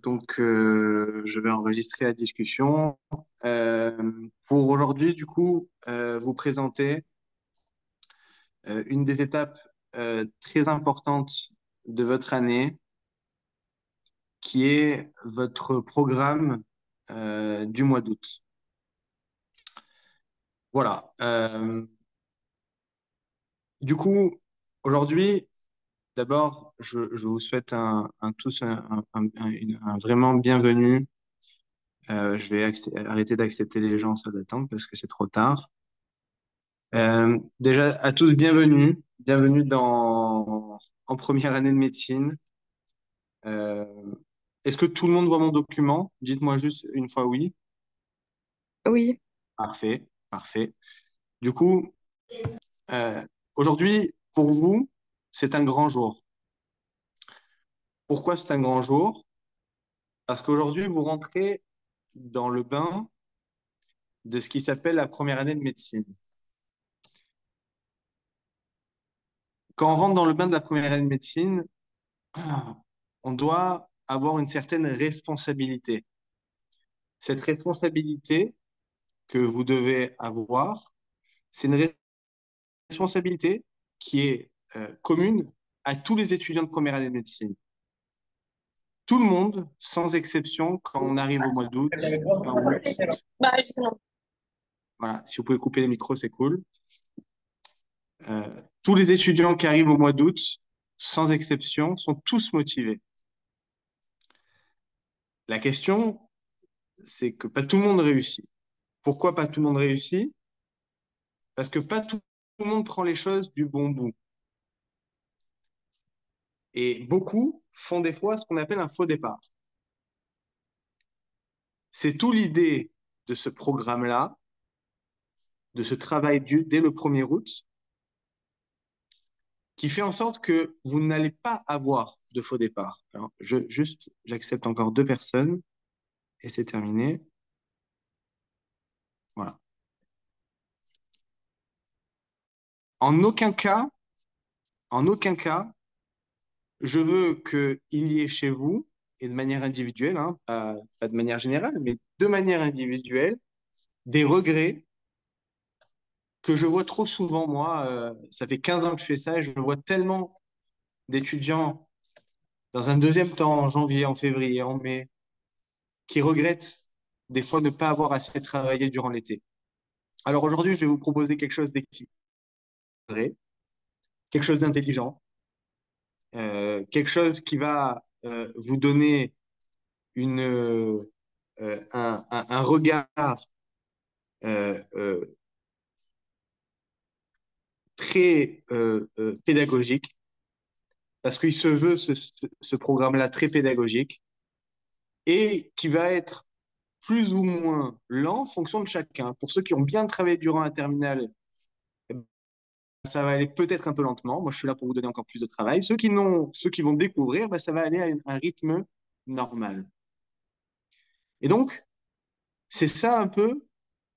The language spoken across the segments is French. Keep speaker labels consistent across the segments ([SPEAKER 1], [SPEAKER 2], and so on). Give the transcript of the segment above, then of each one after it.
[SPEAKER 1] Je vais enregistrer la discussion. Pour aujourd'hui, du coup, vous présenter une des étapes très importantes de votre année, qui est votre programme du mois d'août. Voilà. Du coup, aujourd'hui, d'abord, je vous souhaite tous un vraiment bienvenue. Je vais arrêter d'accepter les gens en salle d'attente parce que c'est trop tard. Déjà, à tous, bienvenue. Bienvenue en première année de médecine. Euh, Est-ce que tout le monde voit mon document? Dites-moi juste une fois oui.
[SPEAKER 2] Oui,
[SPEAKER 1] Parfait, parfait. Du coup, euh, aujourd'hui, pour vous, c'est un grand jour. Pourquoi c'est un grand jour? Parce qu'aujourd'hui, vous rentrez dans le bain de ce qui s'appelle la première année de médecine. Quand on rentre dans le bain de la première année de médecine, on doit avoir une certaine responsabilité. Cette responsabilité que vous devez avoir, c'est une responsabilité qui est commune à tous les étudiants de première année de médecine. Tout le monde, sans exception, quand on arrive au mois d'août, fin août,
[SPEAKER 2] bah justement.
[SPEAKER 1] voilà, si vous pouvez couper les micros, c'est cool. Tous les étudiants qui arrivent au mois d'août, sans exception, sont tous motivés. La question, c'est que pas tout le monde réussit. Pourquoi pas tout le monde réussit? Parce que pas tout le monde prend les choses du bon bout. Et beaucoup font des fois ce qu'on appelle un faux départ. C'est tout l'idée de ce programme-là, de ce travail dès le 1er août, qui fait en sorte que vous n'allez pas avoir de faux départ. Alors, j'accepte encore 2 personnes et c'est terminé. Voilà. En aucun cas, en aucun cas, je veux qu'il y ait chez vous, et de manière individuelle, hein, pas de manière générale, mais de manière individuelle, des regrets que je vois trop souvent, moi. Ça fait 15 ans que je fais ça et je vois tellement d'étudiants dans un deuxième temps, en janvier, en février, en mai, qui regrettent des fois ne pas avoir assez travaillé durant l'été. Alors aujourd'hui, je vais vous proposer quelque chose d'équilibré, quelque chose d'intelligent, quelque chose qui va vous donner un regard euh, euh, très pédagogique, parce qu'il se veut ce programme-là très pédagogique, et qui va être plus ou moins lent en fonction de chacun. Pour ceux qui ont bien travaillé durant un terminal, ça va aller peut-être un peu lentement. Moi, je suis là pour vous donner encore plus de travail. Ceux qui vont découvrir, ça va aller à un rythme normal. Et donc, c'est ça un peu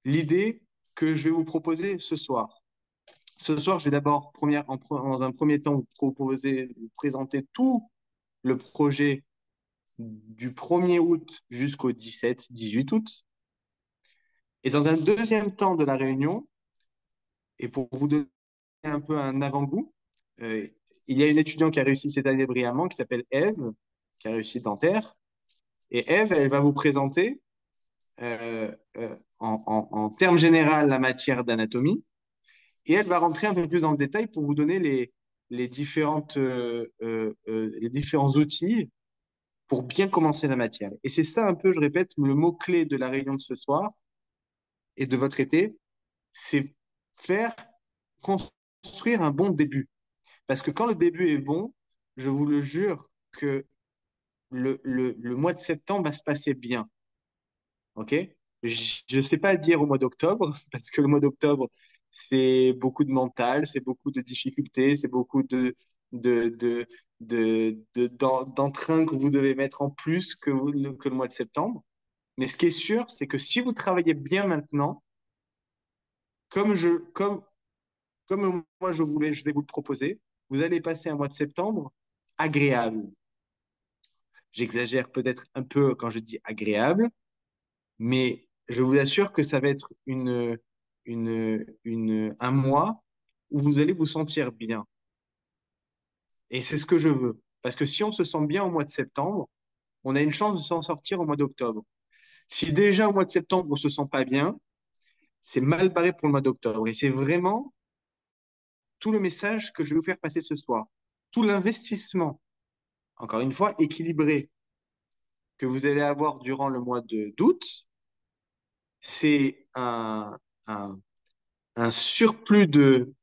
[SPEAKER 1] l'idée que je vais vous proposer ce soir. Ce soir, je vais d'abord, dans un premier temps, vous présenter tout le projet du 1er août jusqu'au 17-18 août. Et dans un deuxième temps de la réunion, et pour vous donner un peu un avant-goût, euh, il y a une étudiante qui a réussi cette année brillamment, qui s'appelle Eve, qui a réussi dentaire. Et Eve, elle va vous présenter en termes généraux la matière d'anatomie. Et elle va rentrer un peu plus dans le détail pour vous donner les différents outils pour bien commencer la matière. Et c'est ça un peu, je répète, le mot-clé de la réunion de ce soir et de votre été, c'est faire construire un bon début. Parce que quand le début est bon, je vous le jure que le mois de septembre va se passer bien. OK? Je ne sais pas dire au mois d'octobre, parce que le mois d'octobre, c'est beaucoup de mental, c'est beaucoup de difficultés, c'est beaucoup de, de, d'entrain que vous devez mettre en plus que le mois de septembre. Mais ce qui est sûr, c'est que si vous travaillez bien maintenant, comme je, comme, comme moi je vais vous le proposer, vous allez passer un mois de septembre agréable. J'exagère peut-être un peu quand je dis agréable, mais je vous assure que ça va être un mois où vous allez vous sentir bien. Et c'est ce que je veux. Parce que si on se sent bien au mois de septembre, on a une chance de s'en sortir au mois d'octobre. Si déjà au mois de septembre, on ne se sent pas bien, c'est mal barré pour le mois d'octobre. Et c'est vraiment tout le message que je vais vous faire passer ce soir. Tout l'investissement, encore une fois, équilibré, que vous allez avoir durant le mois d'août, c'est un, un surplus de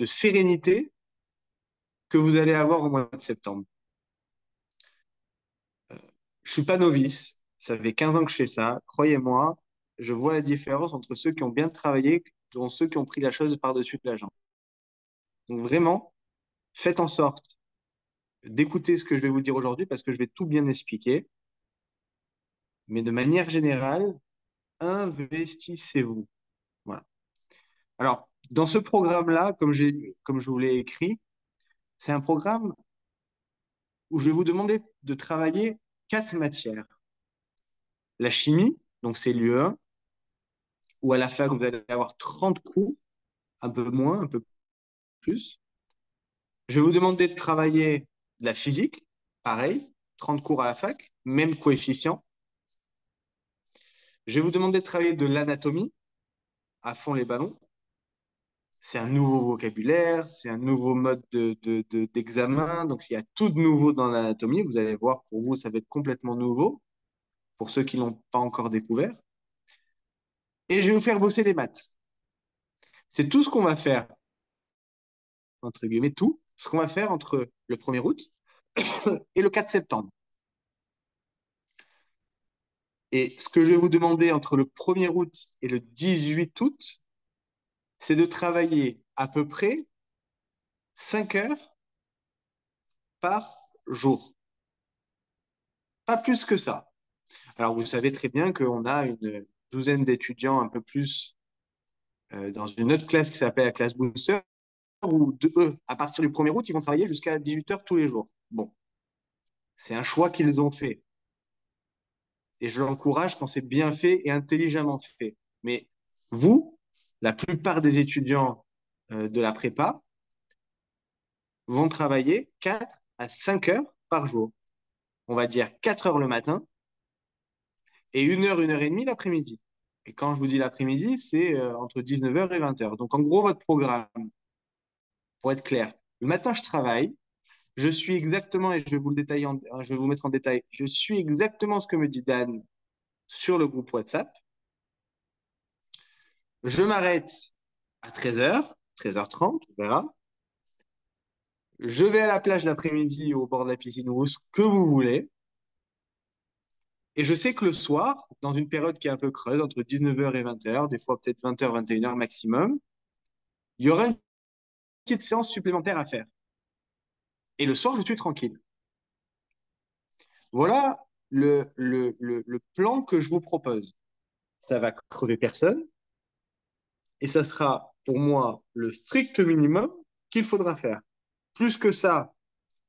[SPEAKER 1] sérénité que vous allez avoir au mois de septembre. Je suis pas novice, ça fait 15 ans que je fais ça. Croyez-moi, je vois la différence entre ceux qui ont bien travaillé, dont ceux qui ont pris la chose par-dessus de la jambe. Donc vraiment, faites en sorte d'écouter ce que je vais vous dire aujourd'hui parce que je vais tout bien expliquer. Mais de manière générale, investissez-vous. Voilà. Alors, dans ce programme-là, comme je vous l'ai écrit, c'est un programme où je vais vous demander de travailler 4 matières. La chimie, donc c'est l'UE1, où à la fac, vous allez avoir 30 cours, un peu moins, un peu plus. Je vais vous demander de travailler la physique, pareil, 30 cours à la fac, même coefficient. Je vais vous demander de travailler de l'anatomie, à fond les ballons. C'est un nouveau vocabulaire, c'est un nouveau mode d'examen. Donc, s'il y a tout de nouveau dans l'anatomie, vous allez voir, pour vous, ça va être complètement nouveau, pour ceux qui ne l'ont pas encore découvert. Et je vais vous faire bosser les maths. C'est tout ce qu'on va faire, entre guillemets, tout ce qu'on va faire entre le 1er août et le 4 septembre. Et ce que je vais vous demander entre le 1er août et le 18 août, c'est de travailler à peu près 5 heures par jour. Pas plus que ça. Alors, vous savez très bien qu'on a une douzaine d'étudiants un peu plus dans une autre classe qui s'appelle la classe Booster, où eux, à partir du 1er août, ils vont travailler jusqu'à 18 heures tous les jours. Bon, c'est un choix qu'ils ont fait. Et je l'encourage quand c'est bien fait et intelligemment fait. Mais vous, la plupart des étudiants de la prépa vont travailler 4 à 5 heures par jour. On va dire 4 heures le matin et 1 heure et demie l'après-midi. Et quand je vous dis l'après-midi, c'est entre 19 heures et 20 heures. Donc en gros, votre programme, pour être clair, le matin, je travaille. Je suis exactement, et je vais vous le détailler, je vais vous mettre en détail, je suis exactement ce que me dit Dan sur le groupe WhatsApp. Je m'arrête à 13 heures, 13h30, on verra. Je vais à la plage l'après-midi au bord de la piscine ou ce que vous voulez. Et je sais que le soir, dans une période qui est un peu creuse, entre 19 heures et 20 heures, des fois peut-être 20 heures, 21 heures maximum, il y aura une petite séance supplémentaire à faire. Et le soir, je suis tranquille. Voilà le plan que je vous propose. Ça va crever personne et ça sera pour moi le strict minimum qu'il faudra faire. Plus que ça,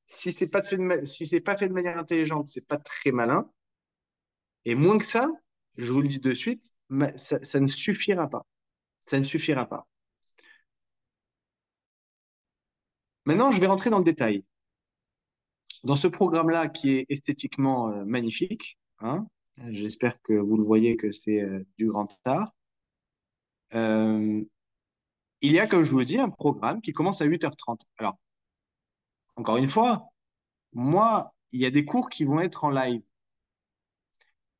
[SPEAKER 1] si c'est pas fait si c'est pas fait de manière intelligente, c'est pas très malin. Et moins que ça, je vous le dis de suite, ça ne suffira pas. Ça ne suffira pas. Maintenant, je vais rentrer dans le détail. Dans ce programme-là qui est esthétiquement magnifique, hein, j'espère que vous le voyez que c'est du grand art, euh, il y a, comme je vous le dis, un programme qui commence à 8h30. Alors, encore une fois, moi, il y a des cours qui vont être en live.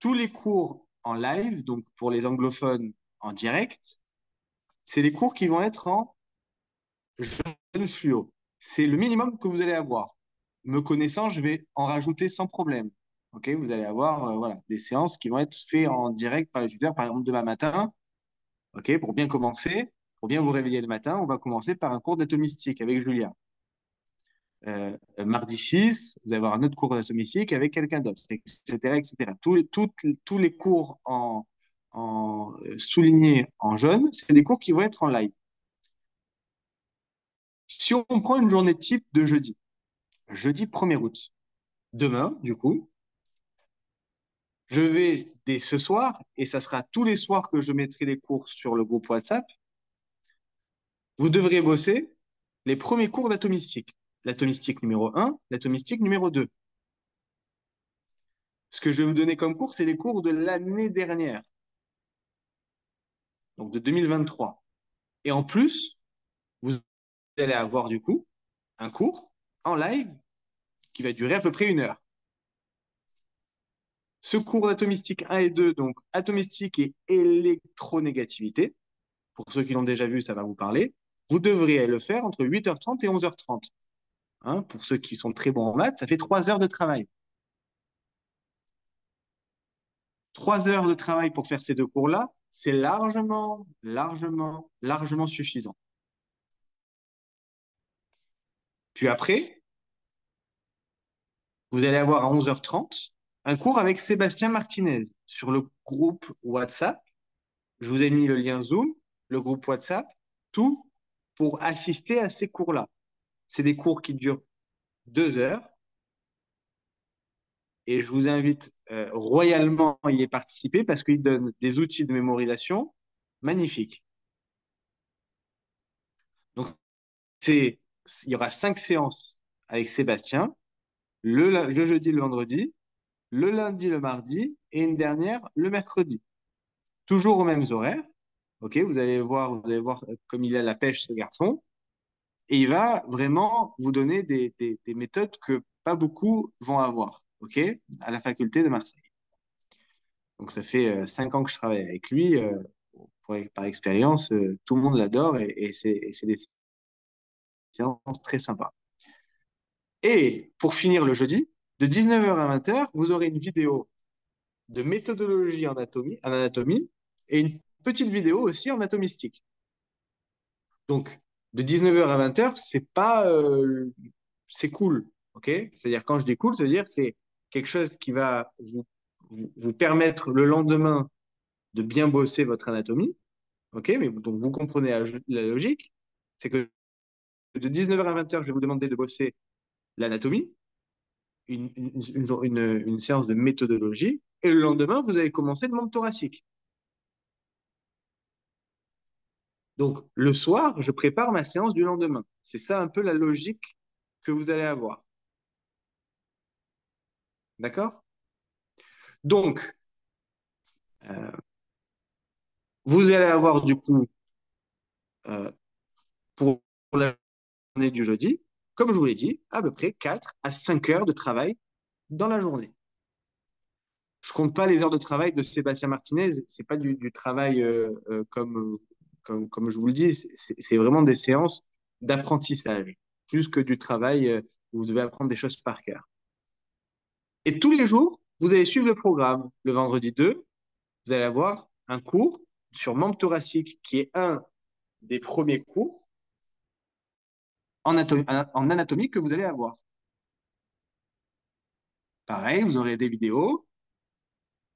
[SPEAKER 1] Tous les cours en live, donc pour les anglophones en direct, c'est les cours qui vont être en jeune fluo. C'est le minimum que vous allez avoir. Me connaissant, je vais en rajouter sans problème. Ok, vous allez avoir voilà, des séances qui vont être faites en direct par les tuteurs, par exemple demain matin. Ok, pour bien commencer, pour bien vous réveiller le matin, on va commencer par un cours d'atomistique avec Julia. Mardi 6, vous allez avoir un autre cours d'atomistique avec quelqu'un d'autre, etc., etc. Tous les cours soulignés en jaune, c'est des cours qui vont être en live. Si on prend une journée type de jeudi, jeudi 1er août, demain, du coup, Je vais dès ce soir, et ça sera tous les soirs que je mettrai les cours sur le groupe WhatsApp, vous devrez bosser les premiers cours d'atomistique. L'atomistique numéro 1, l'atomistique numéro 2. Ce que je vais vous donner comme cours, c'est les cours de l'année dernière, donc de 2023. Et en plus, vous allez avoir du coup un cours en live qui va durer à peu près 1 heure. Ce cours d'atomistique 1 et 2, donc atomistique et électronégativité, pour ceux qui l'ont déjà vu, ça va vous parler, vous devrez le faire entre 8h30 et 11h30. Hein, pour ceux qui sont très bons en maths, ça fait 3 heures de travail. 3 heures de travail pour faire ces deux cours-là, c'est largement suffisant. Puis après, vous allez avoir à 11h30 un cours avec Sébastien Martinez sur le groupe WhatsApp. Je vous ai mis le lien Zoom, le groupe WhatsApp, tout pour assister à ces cours-là. C'est des cours qui durent 2 heures et je vous invite royalement à y participer parce qu'il donne des outils de mémorisation magnifiques. Donc, il y aura 5 séances avec Sébastien, le jeudi, le vendredi, le lundi, le mardi et une dernière le mercredi. Toujours aux mêmes horaires. Ok, vous allez voir comme il a la pêche, ce garçon. Et il va vraiment vous donner des méthodes que pas beaucoup vont avoir, ok, à la faculté de Marseille. Donc ça fait 5 ans que je travaille avec lui. Par expérience, tout le monde l'adore et c'est des séances très sympas. Et pour finir le jeudi, de 19h à 20h, vous aurez une vidéo de méthodologie en anatomie et une petite vidéo aussi en atomistique. Donc, de 19h à 20h, c'est pas, c'est cool, ok? C'est-à-dire, quand je dis cool, c'est-à-dire c'est quelque chose qui va vous permettre le lendemain de bien bosser votre anatomie, ok? Mais donc, vous comprenez la logique, c'est que de 19h à 20h, je vais vous demander de bosser l'anatomie, une séance de méthodologie, et le lendemain, vous allez commencer le membre thoracique. Donc, le soir, je prépare ma séance du lendemain. C'est ça un peu la logique que vous allez avoir. D'accord? Donc, euh, vous allez avoir du coup, euh, pour la journée du jeudi, comme je vous l'ai dit, à peu près 4 à 5 heures de travail dans la journée. Je compte pas les heures de travail de Sébastien Martinez, c'est pas du travail comme je vous le dis, c'est vraiment des séances d'apprentissage, plus que du travail où vous devez apprendre des choses par cœur. Et tous les jours, vous allez suivre le programme. Le vendredi 2, vous allez avoir un cours sur membre thoracique qui est un des premiers cours en anatomie que vous allez avoir. Pareil, vous aurez des vidéos.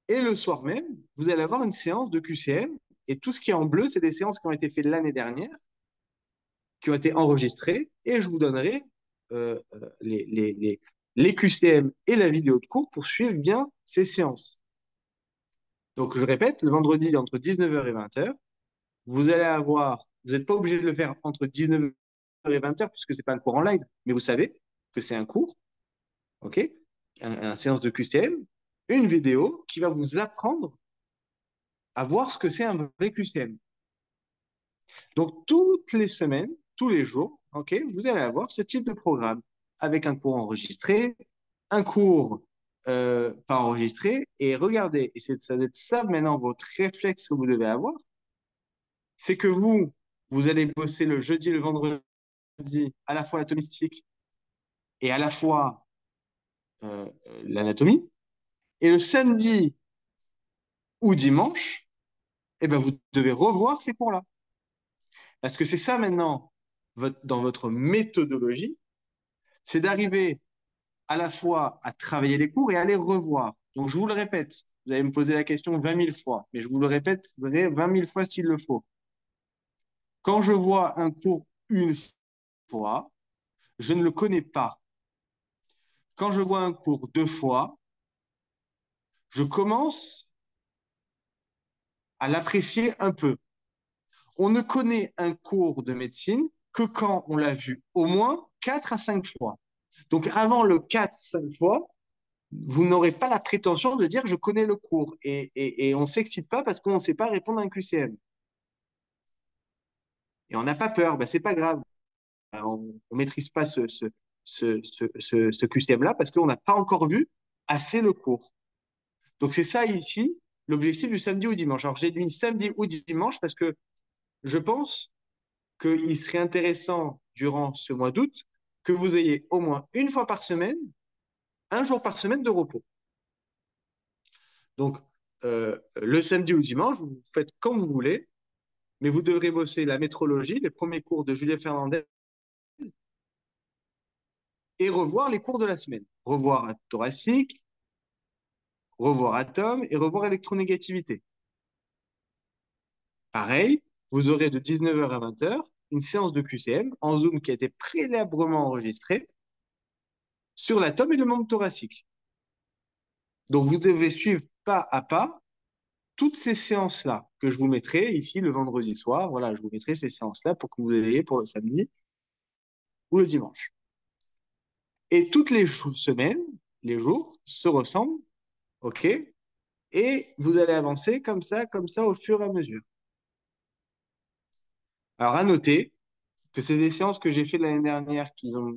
[SPEAKER 1] Et le soir même, vous allez avoir une séance de QCM. Et tout ce qui est en bleu, c'est des séances qui ont été faites l'année dernière, qui ont été enregistrées. Et je vous donnerai les QCM et la vidéo de cours pour suivre bien ces séances. Donc, je répète, le vendredi entre 19h et 20h, vous n'êtes pas obligé de le faire entre 19h et 20h puisque c'est pas un cours en live, mais vous savez que c'est un cours, ok, un séance de QCM, une vidéo qui va vous apprendre à voir ce que c'est un vrai QCM. Donc, toutes les semaines, tous les jours, ok, vous allez avoir ce type de programme avec un cours enregistré, un cours pas enregistré, et regardez, et ça va être ça maintenant votre réflexe que vous devez avoir, c'est que vous allez bosser le jeudi, le vendredi, à la fois l'atomistique et à la fois l'anatomie. Et le samedi ou dimanche, eh ben, vous devez revoir ces cours-là. Parce que c'est ça maintenant, dans votre méthodologie, c'est d'arriver à la fois à travailler les cours et à les revoir. Donc, je vous le répète, vous allez me poser la question 20 000 fois, mais je vous le répète 20 000 fois s'il le faut. Quand je vois un cours une fois, je ne le connais pas. Quand je vois un cours 2 fois, je commence à l'apprécier un peu. On ne connaît un cours de médecine que quand on l'a vu au moins 4 à 5 fois. Donc avant le 4-5 fois, vous n'aurez pas la prétention de dire je connais le cours et on ne s'excite pas parce qu'on ne sait pas répondre à un QCM. Et on n'a pas peur, ben, c'est pas grave. On ne maîtrise pas ce QCM-là parce qu'on n'a pas encore vu assez le cours. Donc c'est ça ici, l'objectif du samedi ou dimanche. Alors j'ai mis samedi ou dimanche parce que je pense qu'il serait intéressant durant ce mois d'août que vous ayez au moins une fois par semaine, un jour par semaine de repos. Donc le samedi ou dimanche, vous faites comme vous voulez, mais vous devrez bosser la métrologie, les premiers cours de Julien Fernandez et revoir les cours de la semaine. Revoir thoracique, revoir atome et revoir électronégativité. Pareil, vous aurez de 19h à 20h une séance de QCM en Zoom qui a été préalablement enregistrée sur l'atome et le membre thoracique. Donc vous devez suivre pas à pas toutes ces séances-là que je vous mettrai ici le vendredi soir. Voilà, je vous mettrai ces séances-là pour que vous ayez pour le samedi ou le dimanche. Et toutes les semaines, les jours se ressemblent, ok? Et vous allez avancer comme ça, au fur et à mesure. Alors, à noter que c'est des séances que j'ai fait l'année dernière,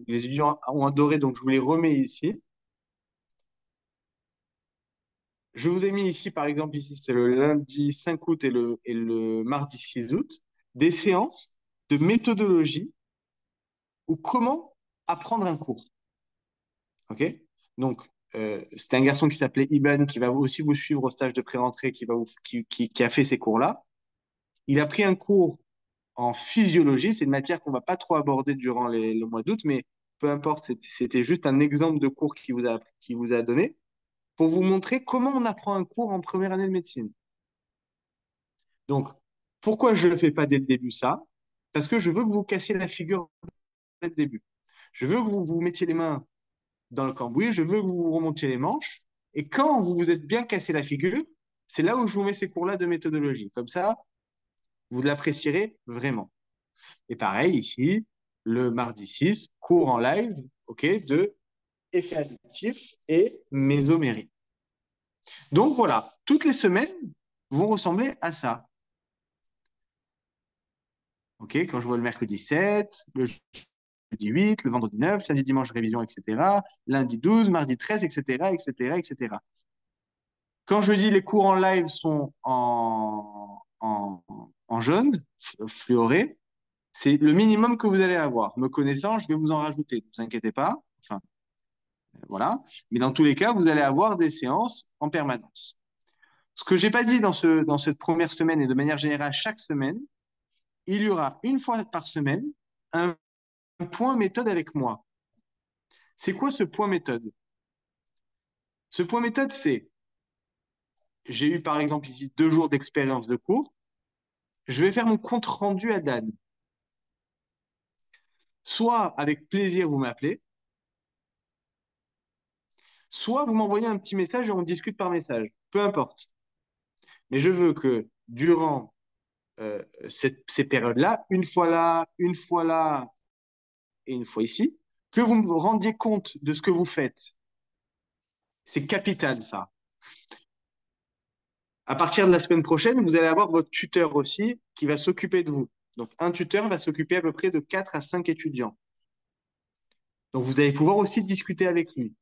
[SPEAKER 1] les étudiants ont adoré, donc je vous les remets ici. Je vous ai mis ici, par exemple, ici, c'est le lundi 5 août et le mardi 6 août, des séances de méthodologie ou comment apprendre un cours. OK? Donc, c'est un garçon qui s'appelait Iban, qui va aussi vous suivre au stage de pré-rentrée, qui a fait ces cours-là. Il a pris un cours en physiologie. C'est une matière qu'on va pas trop aborder durant le mois d'août, mais peu importe, c'était juste un exemple de cours qui vous a donné pour vous montrer comment on apprend un cours en première année de médecine. Donc, pourquoi je ne fais pas dès le début ça? Parce que je veux que vous cassiez la figure dès le début. Je veux que vous vous mettiez les mains dans le cambouis, je veux que vous vous remontiez les manches. Et quand vous vous êtes bien cassé la figure, c'est là où je vous mets ces cours-là de méthodologie. Comme ça, vous l'apprécierez vraiment. Et pareil, ici, le mardi 6, cours en live, ok, de effet additif et mésomérie. Donc voilà, toutes les semaines vont ressembler à ça. Ok, quand je vois le mercredi 7, le jeudi 8, le vendredi 9, samedi, dimanche, révision, etc. Lundi 12, mardi 13, etc., etc., etc. Quand je dis les cours en live sont en jaune, fluoré, c'est le minimum que vous allez avoir. Me connaissant, je vais vous en rajouter. Ne vous inquiétez pas. Enfin, voilà. Mais dans tous les cas, vous allez avoir des séances en permanence. Ce que j'ai pas dit dans cette première semaine et de manière générale chaque semaine, il y aura une fois par semaine un point méthode avec moi. C'est quoi ce point méthode? Ce point méthode, c'est, j'ai eu par exemple ici 2 jours d'expérience de cours. Je vais faire mon compte rendu à Dan. Soit avec plaisir, vous m'appelez, soit vous m'envoyez un petit message et on discute par message. Peu importe. Mais je veux que durant ces périodes-là, une fois là et une fois ici, que vous me rendiez compte de ce que vous faites. C'est capital, ça. À partir de la semaine prochaine, vous allez avoir votre tuteur aussi qui va s'occuper de vous. Donc, un tuteur va s'occuper à peu près de 4 à 5 étudiants. Donc, vous allez pouvoir aussi discuter avec lui.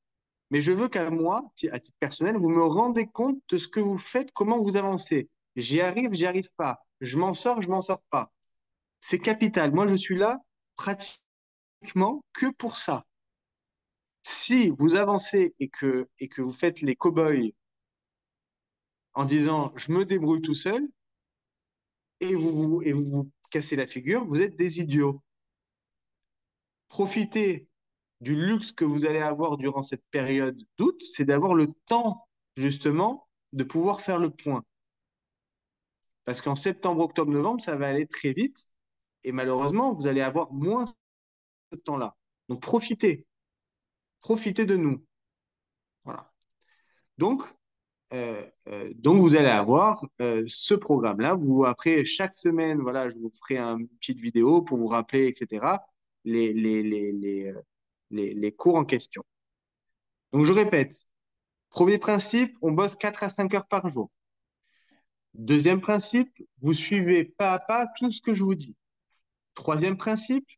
[SPEAKER 1] Mais je veux qu'à moi, à titre personnel, vous me rendez compte de ce que vous faites, comment vous avancez. J'y arrive pas. Je m'en sors pas. C'est capital. Moi, je suis là pratiquement que pour ça. Si vous avancez et que vous faites les cow-boys en disant je me débrouille tout seul et vous vous cassez la figure, vous êtes des idiots. Profitez du luxe que vous allez avoir durant cette période d'août, c'est d'avoir le temps, justement, de pouvoir faire le point. Parce qu'en septembre, octobre, novembre, ça va aller très vite. Et malheureusement, vous allez avoir moins de temps-là. Donc, profitez. Profitez de nous. Voilà. Donc, Donc, vous allez avoir ce programme-là. Vous, après, chaque semaine, voilà, je vous ferai une petite vidéo pour vous rappeler, etc., les, les, les, les, euh, les cours en question. Donc, je répète, premier principe, on bosse 4 à 5 heures par jour. Deuxième principe, vous suivez pas à pas tout ce que je vous dis. Troisième principe,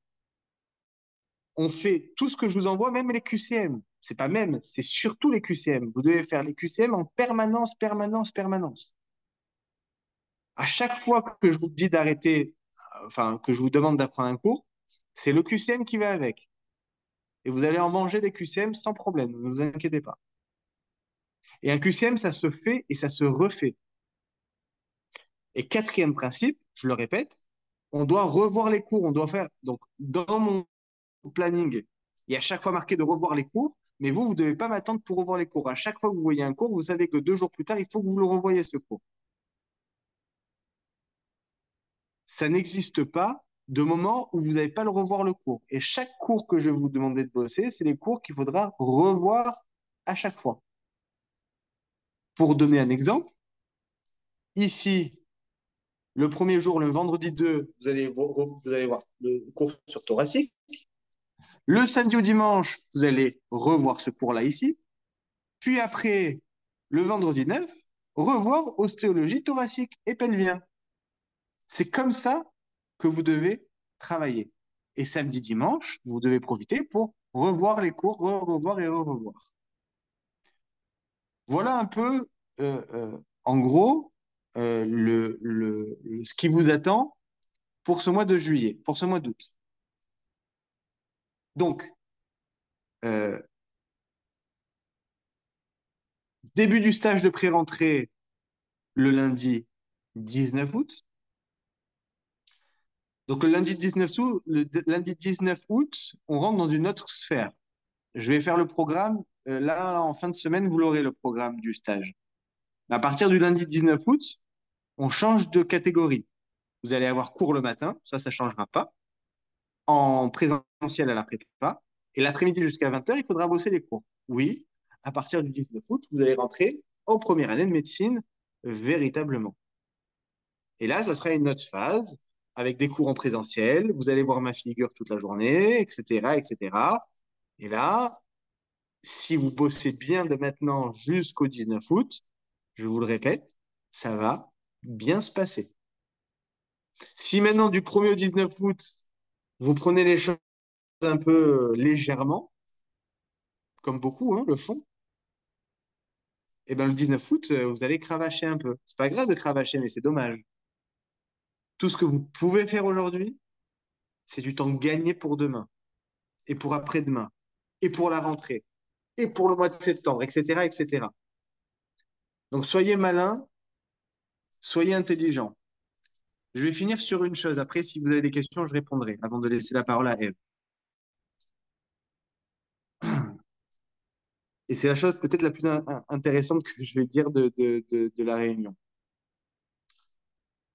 [SPEAKER 1] on fait tout ce que je vous envoie, même les QCM. C'est pas même, c'est surtout les QCM. Vous devez faire les QCM en permanence, permanence, permanence. À chaque fois que je vous dis d'arrêter, enfin, que je vous demande d'apprendre un cours, c'est le QCM qui va avec. Et vous allez en manger des QCM sans problème, ne vous inquiétez pas. Et un QCM, ça se fait et ça se refait. Et quatrième principe, je le répète, on doit revoir les cours. On doit faire, donc, dans mon planning, il y a à chaque fois marqué de revoir les cours, mais vous ne devez pas m'attendre pour revoir les cours. À chaque fois que vous voyez un cours, vous savez que 2 jours plus tard, il faut que vous le revoyez, ce cours. Ça n'existe pas de moment où vous n'allez pas le revoir le cours. Et chaque cours que je vais vous demander de bosser, c'est les cours qu'il faudra revoir à chaque fois. Pour donner un exemple, ici, le premier jour, le vendredi 2, vous allez voir le cours sur thoracique. Le samedi ou dimanche, vous allez revoir ce cours-là ici. Puis après, le vendredi 9, revoir ostéologie thoracique et pelvien. C'est comme ça que vous devez travailler. Et samedi, dimanche, vous devez profiter pour revoir les cours, revoir et revoir. Voilà un peu, en gros, ce qui vous attend pour ce mois de juillet, pour ce mois d'août. Donc, euh, début du stage de pré-rentrée le lundi 19 août. Donc, le lundi 19 août, on rentre dans une autre sphère. Je vais faire le programme. Là, en fin de semaine, vous l'aurez le programme du stage. À partir du lundi 19 août, on change de catégorie. Vous allez avoir cours le matin, ça ne changera pas, en présentiel à la prépa. Et l'après-midi jusqu'à 20 h, il faudra bosser les cours. Oui, à partir du 19 août, vous allez rentrer en première année de médecine véritablement. Et là, ça sera une autre phase avec des cours en présentiel. Vous allez voir ma figure toute la journée, etc., etc. Et cetera. Et là, si vous bossez bien de maintenant jusqu'au 19 août, je vous le répète, ça va bien se passer. Si maintenant, du 1er au 19 août, vous prenez les choses un peu légèrement, comme beaucoup le font, et ben le 19 août, vous allez cravacher un peu. C'est pas grave de cravacher, mais c'est dommage. Tout ce que vous pouvez faire aujourd'hui, c'est du temps gagné pour demain, et pour après-demain, et pour la rentrée, et pour le mois de septembre, etc., etc. Donc soyez malin, soyez intelligent. Je vais finir sur une chose. Après, si vous avez des questions, je répondrai avant de laisser la parole à Eve. Et c'est la chose peut-être la plus intéressante que je vais dire de la réunion.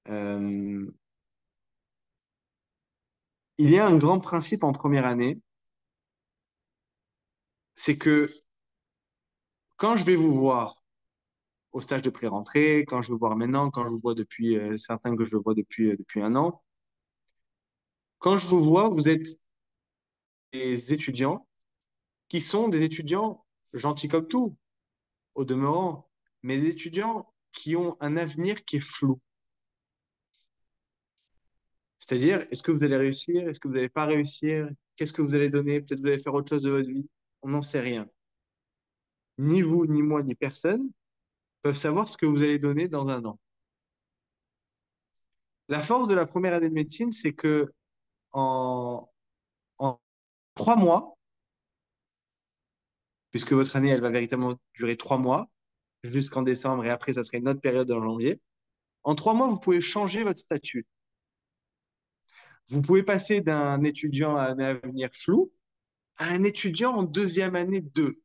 [SPEAKER 1] Euh, il y a un grand principe en première année, c'est que quand je vais vous voir au stage de pré-rentrée, quand je vous vois maintenant, quand je vous vois depuis, certains que je vois depuis un an, quand je vous vois, vous êtes des étudiants qui sont des étudiants gentils comme tout, au demeurant, mais des étudiants qui ont un avenir qui est flou. C'est-à-dire, est-ce que vous allez réussir? Est-ce que vous n'allez pas réussir? Qu'est-ce que vous allez donner? Peut-être vous allez faire autre chose de votre vie. On n'en sait rien. Ni vous, ni moi, ni personne peuvent savoir ce que vous allez donner dans un an. La force de la première année de médecine, c'est que en, en 3 mois, puisque votre année, elle va véritablement durer 3 mois, jusqu'en décembre, et après, ça serait une autre période en janvier. En 3 mois, vous pouvez changer votre statut. Vous pouvez passer d'un étudiant à un avenir flou à un étudiant en deuxième année 2.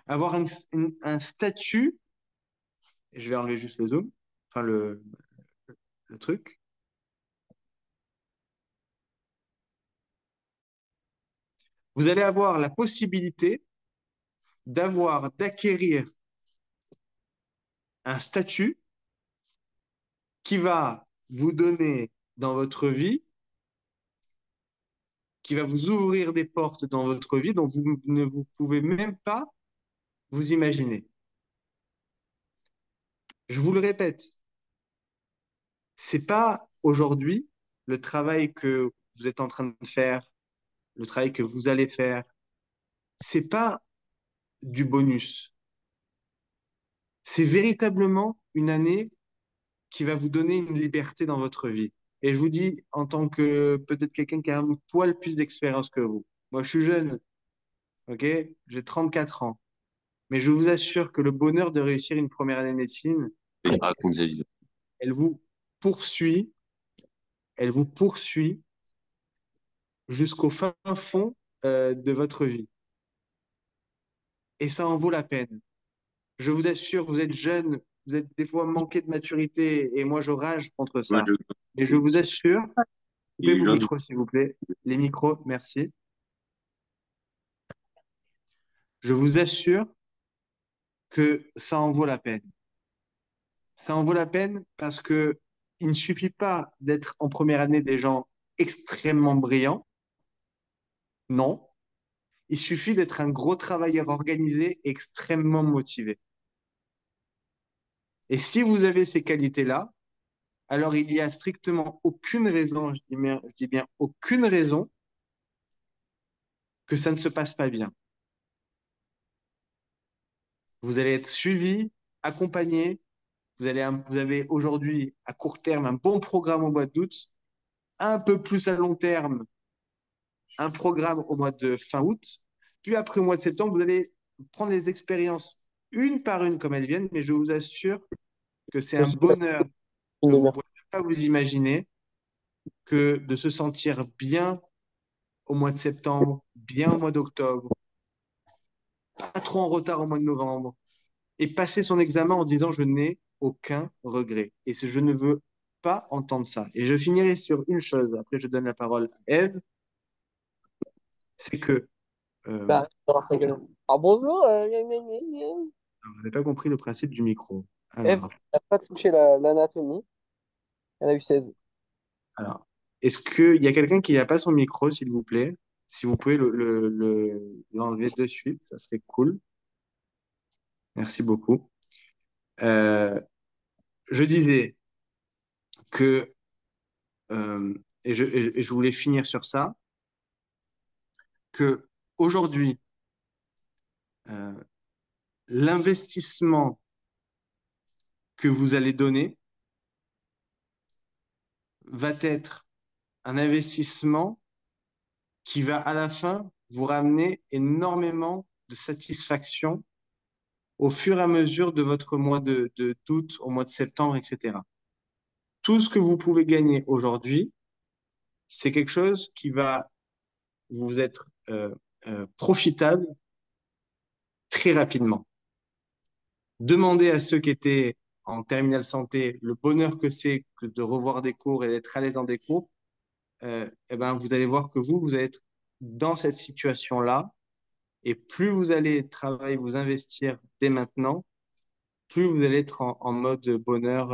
[SPEAKER 1] Avoir un statut, je vais enlever juste le zoom, enfin le truc. Vous allez avoir la possibilité d'acquérir un statut qui va vous donner dans votre vie, qui va vous ouvrir des portes dans votre vie dont vous ne vous pouvez même pas vous imaginer. Je vous le répète, c'est pas aujourd'hui le travail que vous êtes en train de faire, le travail que vous allez faire, c'est pas du bonus. C'est véritablement une année qui va vous donner une liberté dans votre vie. Et je vous dis, en tant que peut-être quelqu'un qui a un poil plus d'expérience que vous. Moi, je suis jeune, ok? J'ai 34 ans. Mais je vous assure que le bonheur de réussir une première année de médecine,
[SPEAKER 3] Et il raconte sa vie.
[SPEAKER 1] elle vous poursuit, elle vous poursuit jusqu'au fin fond de votre vie. Et ça en vaut la peine. Je vous assure, vous êtes jeune, vous êtes des fois manqué de maturité, et moi je rage contre
[SPEAKER 3] Moi,
[SPEAKER 1] ça. Mais je vous assure, coupez
[SPEAKER 3] il
[SPEAKER 1] vos
[SPEAKER 3] vient du...
[SPEAKER 1] micros s'il vous plaît. Les micros, merci. Je vous assure que ça en vaut la peine. Ça en vaut la peine parce que il ne suffit pas d'être en première année des gens extrêmement brillants. Non. Il suffit d'être un gros travailleur organisé, extrêmement motivé. Et si vous avez ces qualités-là, alors il n'y a strictement aucune raison, je dis bien aucune raison, que ça ne se passe pas bien. Vous allez être suivi, accompagné. Vous avez aujourd'hui, à court terme, un bon programme au mois d'août, un peu plus à long terme, un programme au mois de fin août. Puis après, au mois de septembre, vous allez prendre les expériences une par une comme elles viennent, mais je vous assure que c'est un
[SPEAKER 4] Merci.
[SPEAKER 1] bonheur que
[SPEAKER 4] Une
[SPEAKER 1] vous ne
[SPEAKER 4] demi-heure.
[SPEAKER 1] pouvez pas vous imaginer que de se sentir bien au mois de septembre, bien au mois d'octobre, pas trop en retard au mois de novembre, et passer son examen en disant je n'ai aucun regret. Et je ne veux pas entendre ça. Et je finirai sur une chose, après je donne la parole à Eve, c'est que
[SPEAKER 4] Bah, dans sa gueule. Alors bonjour, gna, gna, gna.
[SPEAKER 1] vous n'avez pas compris le principe du micro.
[SPEAKER 4] Eve n'a pas touché l'anatomie. Elle a eu 16.
[SPEAKER 1] Alors, est-ce qu'il y a quelqu'un qui n'a pas son micro, s'il vous plaît? Si vous pouvez l'enlever de suite, ça serait cool. Merci beaucoup. Euh, je disais que, et je voulais finir sur ça, que aujourd'hui, euh, l'investissement que vous allez donner va être un investissement qui va à la fin vous ramener énormément de satisfaction au fur et à mesure de votre mois d'août, au mois de septembre, etc. Tout ce que vous pouvez gagner aujourd'hui, c'est quelque chose qui va vous être profitable très rapidement. Demandez à ceux qui étaient en terminale santé le bonheur que c'est que de revoir des cours et d'être à l'aise dans des cours. Eh ben, vous allez voir que vous allez être dans cette situation-là. Et plus vous allez travailler, vous investir dès maintenant, plus vous allez être en mode bonheur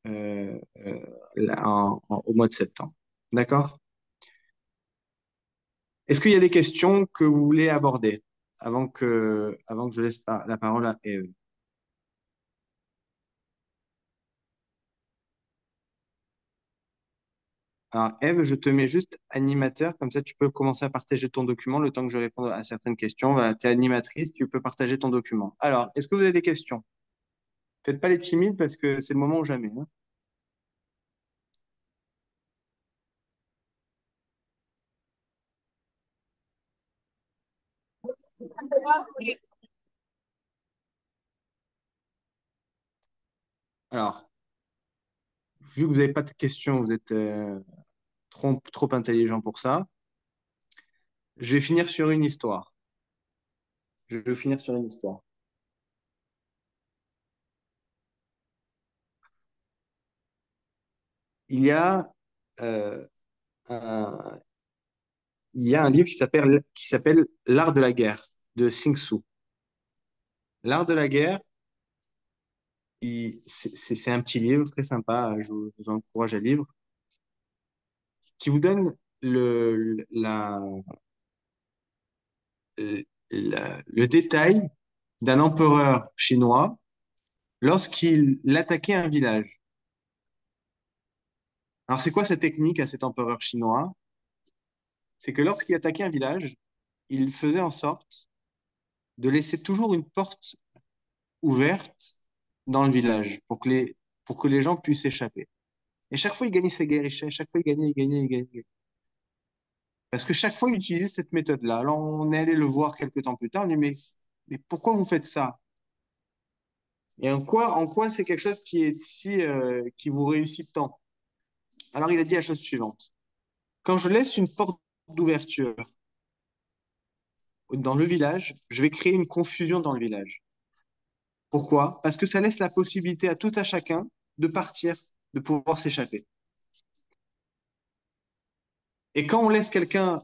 [SPEAKER 1] au mois de septembre. D'accord? Est-ce qu'il y a des questions que vous voulez aborder avant que je laisse la parole à Eve? Alors, Eve, je te mets juste animateur, comme ça tu peux commencer à partager ton document le temps que je réponds à certaines questions. Voilà, tu es animatrice, tu peux partager ton document. Alors, est-ce que vous avez des questions? Faites pas les timides parce que c'est le moment ou jamais, hein. Alors, vu que vous n'avez pas de questions, vous êtes trop intelligent pour ça. Je vais finir sur une histoire. Je vais finir sur une histoire. Il y a, euh, un, il y a un livre qui s'appelle L'art de la guerre de Sun Tzu. L'art de la guerre, c'est un petit livre très sympa, je vous encourage à lire, qui vous donne le détail d'un empereur chinois lorsqu'il attaquait un village. Alors, c'est quoi cette technique à cet empereur chinois? C'est que lorsqu'il attaquait un village, il faisait en sorte de laisser toujours une porte ouverte dans le village pour que les gens puissent échapper. Et chaque fois, il gagnait ses guerres, et chaque fois, il gagnait, il gagnait, il gagnait. Parce que chaque fois, il utilisait cette méthode-là. Alors, on est allé le voir quelques temps plus tard, on lui dit, mais pourquoi vous faites ça? Et en quoi c'est quelque chose qui est si, qui vous réussit tant? Alors, il a dit la chose suivante. Quand je laisse une porte d'ouverture dans le village, je vais créer une confusion dans le village. Pourquoi? Parce que ça laisse la possibilité à tout à chacun de partir, de pouvoir s'échapper. Et quand on laisse quelqu'un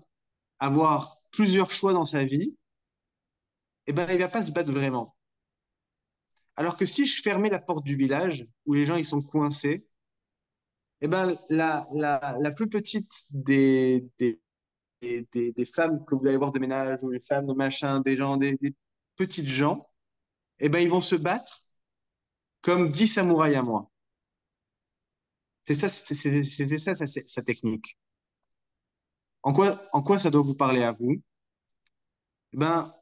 [SPEAKER 1] avoir plusieurs choix dans sa vie, eh ben, il va pas se battre vraiment. Alors que si je fermais la porte du village où les gens ils sont coincés, eh ben, la plus petite des femmes que vous allez voir de ménage ou les femmes de machin, des gens, des petites gens, eh ben, ils vont se battre comme 10 samouraïs à moi. C'est ça, c'était ça sa technique. En quoi ça doit vous parler à vous? Eh ben,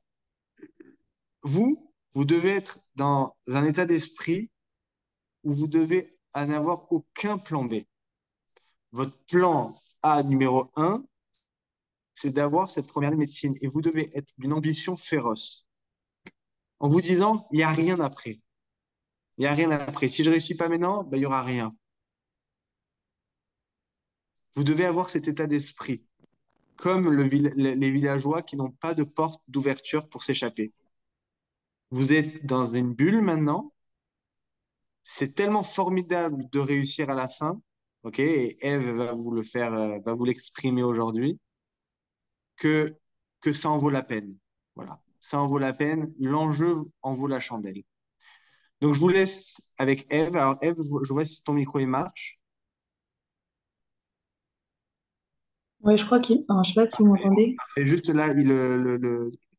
[SPEAKER 1] vous devez être dans un état d'esprit où vous devez en avoir aucun plan B. Votre plan A numéro un, c'est d'avoir cette première médecine et vous devez être d'une ambition féroce en vous disant, il n'y a rien après. Il n'y a rien après. Si je réussis pas maintenant, ben, il n'y aura rien. Vous devez avoir cet état d'esprit, comme les villageois qui n'ont pas de porte d'ouverture pour s'échapper. Vous êtes dans une bulle maintenant. C'est tellement formidable de réussir à la fin, ok? Et Eve va vous le faire, va vous l'exprimer aujourd'hui, que, que ça en vaut la peine. Voilà. Ça en vaut la peine. L'enjeu en vaut la chandelle. Donc, je vous laisse avec Eve. Alors, Eve, je vois si ton micro il marche.
[SPEAKER 2] Ouais, je crois qu'il. Enfin, je sais pas si vous m'entendez.
[SPEAKER 1] C'est juste là,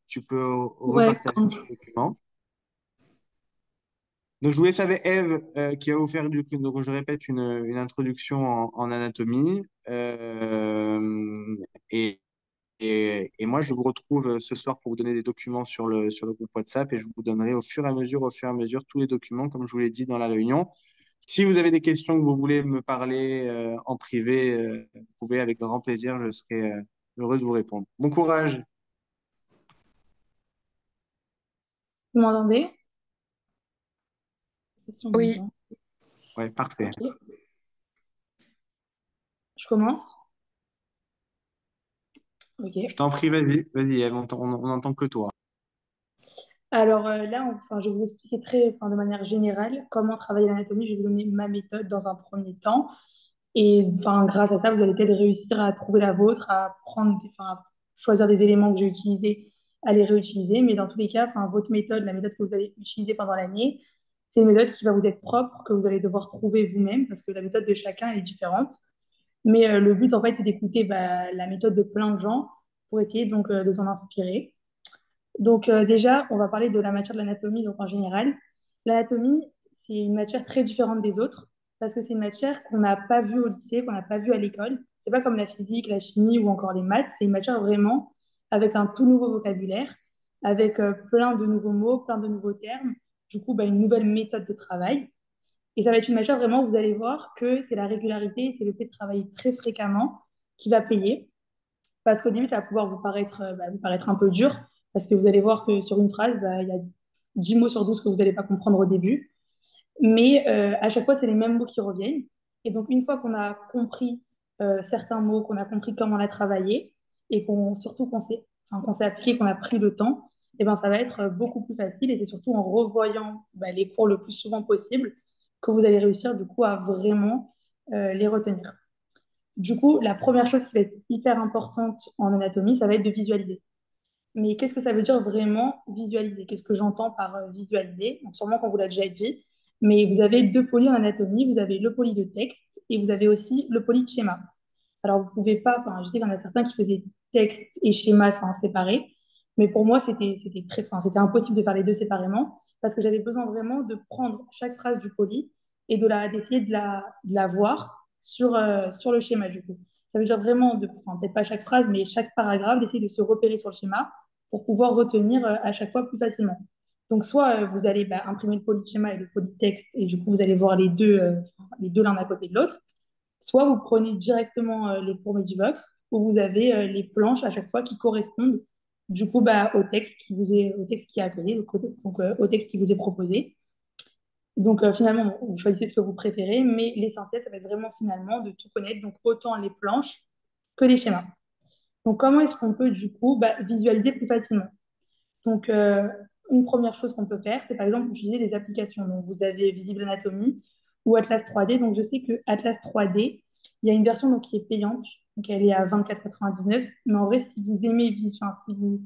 [SPEAKER 1] tu peux
[SPEAKER 2] Ouais,
[SPEAKER 1] repartager le document. Donc, je vous laisse avec Eve qui va vous faire, donc, je répète, une introduction en anatomie. Et, et moi, je vous retrouve ce soir pour vous donner des documents sur le groupe WhatsApp et je vous donnerai au fur et à mesure, tous les documents, comme je vous l'ai dit dans la réunion. Si vous avez des questions que vous voulez me parler en privé, vous pouvez avec grand plaisir, je serai heureux de vous répondre. Bon courage.
[SPEAKER 2] vous m'entendez? Question de
[SPEAKER 3] Oui,
[SPEAKER 2] gens.
[SPEAKER 1] Ouais, parfait.
[SPEAKER 2] Ok, je commence.
[SPEAKER 1] Je
[SPEAKER 2] Ok.
[SPEAKER 1] t'en prie, vas-y, Eve, on n'entend que toi.
[SPEAKER 2] Alors là, enfin, je vais vous expliquer enfin, de manière générale comment travailler l'anatomie. Je vais vous donner ma méthode dans un premier temps. Et enfin, grâce à ça, vous allez peut-être réussir à trouver la vôtre, à prendre, enfin, à choisir des éléments que j'ai utilisés, à les réutiliser. Mais dans tous les cas, enfin, votre méthode, la méthode que vous allez utiliser pendant l'année, c'est une méthode qui va vous être propre, que vous allez devoir trouver vous-même, parce que la méthode de chacun est différente. Mais le but, en fait, c'est d'écouter bah, la méthode de plein de gens pour essayer donc de s'en inspirer. Donc déjà, on va parler de la matière de l'anatomie, donc en général. L'anatomie, c'est une matière très différente des autres parce que c'est une matière qu'on n'a pas vue au lycée, qu'on n'a pas vue à l'école. C'est pas comme la physique, la chimie ou encore les maths. C'est une matière vraiment avec un tout nouveau vocabulaire, avec plein de nouveaux mots, plein de nouveaux termes. Du coup, bah, une nouvelle méthode de travail. Et ça va être une matière vraiment où vous allez voir que c'est la régularité, c'est le fait de travailler très fréquemment qui va payer. Parce qu'au début, ça va pouvoir vous paraître un peu dur, parce que vous allez voir que sur une phrase, bah, il y a 10 mots sur 12 que vous n'allez pas comprendre au début. Mais à chaque fois, c'est les mêmes mots qui reviennent. Et donc, une fois qu'on a compris certains mots, qu'on a compris comment la travailler, et surtout qu'on s'est appliqué, qu'on a pris le temps, et ben, ça va être beaucoup plus facile. Et c'est surtout en revoyant bah, les cours le plus souvent possible que vous allez réussir du coup à vraiment les retenir. Du coup, la première chose qui va être hyper importante en anatomie, ça va être de visualiser. Mais qu'est-ce que ça veut dire vraiment visualiser? Qu'est-ce que j'entends par visualiser? Donc, sûrement qu'on vous l'a déjà dit, Mais vous avez deux polis en anatomie. Vous avez le poli de texte et vous avez aussi le poli de schéma. Alors, vous pouvez pas, enfin, je sais qu'il y en a certains qui faisaient texte et schéma, enfin, séparés. Mais pour moi, c'était impossible de faire les deux séparément parce que j'avais besoin vraiment de prendre chaque phrase du poli et d'essayer de la voir sur le schéma, du coup. Ça veut dire vraiment, enfin, peut-être pas chaque phrase, mais chaque paragraphe, d'essayer de se repérer sur le schéma pour pouvoir retenir à chaque fois plus facilement. Donc, soit vous allez imprimer le poli de schéma et le poli de texte, et du coup, vous allez voir les deux l'un à côté de l'autre. Soit vous prenez directement les cours Medivox, où vous avez les planches à chaque fois qui correspondent du coup au texte qui est à côté, donc au texte qui vous est proposé. Donc finalement, bon, vous choisissez ce que vous préférez, mais l'essentiel, ça va être vraiment finalement de tout connaître, donc autant les planches que les schémas. Donc comment est-ce qu'on peut du coup visualiser plus facilement? Donc, une première chose qu'on peut faire, c'est par exemple utiliser des applications. Donc, vous avez Visible Anatomy ou Atlas 3D. Donc, je sais que Atlas 3D, il y a une version donc, qui est payante. Donc, elle est à 24,99. Mais en vrai, si vous aimez, enfin, si vous